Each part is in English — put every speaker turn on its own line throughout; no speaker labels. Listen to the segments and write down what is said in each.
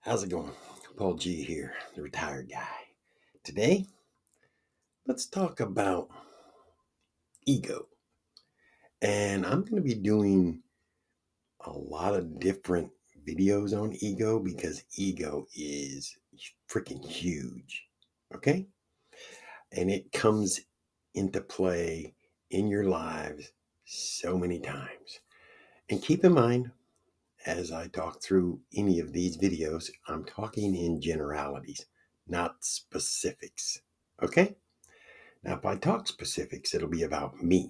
How's it going? PaulG here, the retired guy. Today, let's talk about ego. And I'm going to be doing a lot of different videos on ego because ego is freaking huge. Okay? And it comes into play in your lives so many times. And keep in mind, as I talk through any of these videos, I'm talking in generalities, not specifics. Okay? Now, if I talk specifics, it'll be about me,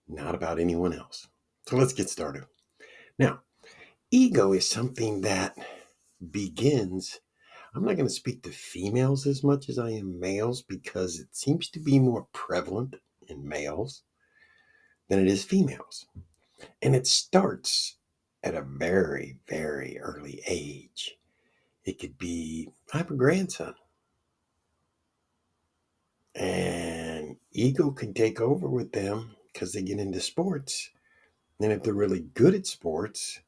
not about anyone else. So let's get started. Now, ego is something that begins. I'm not going to speak to females as much as I am males because it seems to be more prevalent in males than it is females. And it starts at a very, very early age. It could be, I have a grandson, and ego can take over with them because they get into sports. And if they're really good at sports,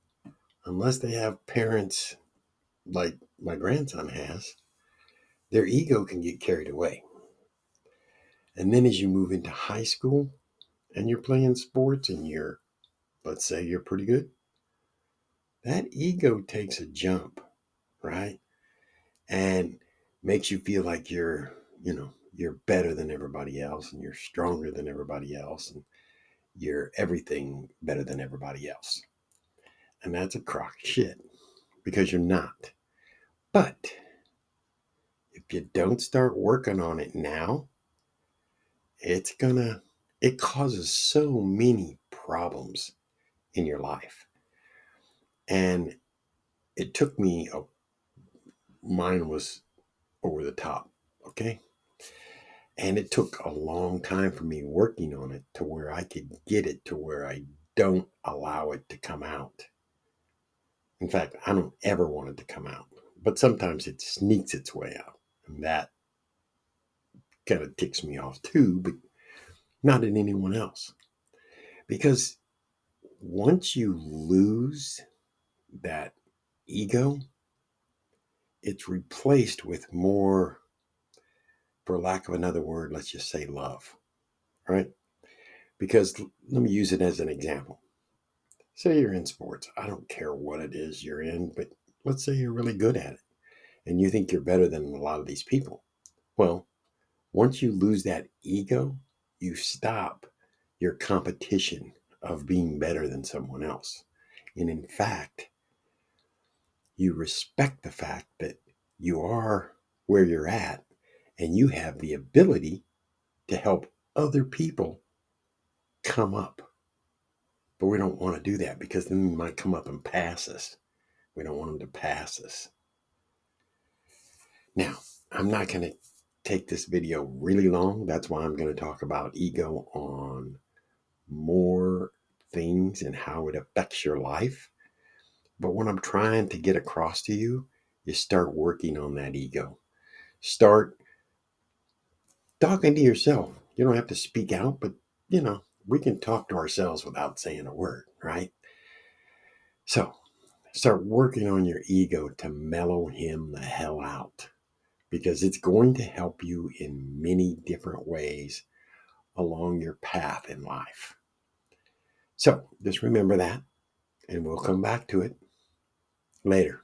unless they have parents like my grandson has, their ego can get carried away. And then as you move into high school and you're playing sports and let's say you're pretty good, that ego takes a jump, right? And makes you feel like you're better than everybody else and you're stronger than everybody else and you're everything better than everybody else. And that's a crock of shit because you're not. But if you don't start working on it now, it causes so many problems in your life. And it took me, mine was over the top, okay? And it took a long time for me working on it to where I could get it to where I don't allow it to come out. In fact, I don't ever want it to come out, but sometimes it sneaks its way out. And that kind of ticks me off too, but not in anyone else. Because once you lose that ego, it's replaced with more, for lack of another word, let's just say love, right? Because let me use it as an example. Say you're in sports. I don't care what it is you're in, but let's say you're really good at it and you think you're better than a lot of these people. Well, once you lose that ego, you stop your competition of being better than someone else. And in fact, you respect the fact that you are where you're at and you have the ability to help other people come up. But we don't want to do that because then they might come up and pass us. We don't want them to pass us. Now, I'm not going to take this video really long. That's why I'm going to talk about ego on more things and how it affects your life. But what I'm trying to get across to you is start working on that ego. Start talking to yourself. You don't have to speak out, but we can talk to ourselves without saying a word, right? So start working on your ego to mellow him the hell out because it's going to help you in many different ways along your path in life. So just remember that, and we'll come back to it later.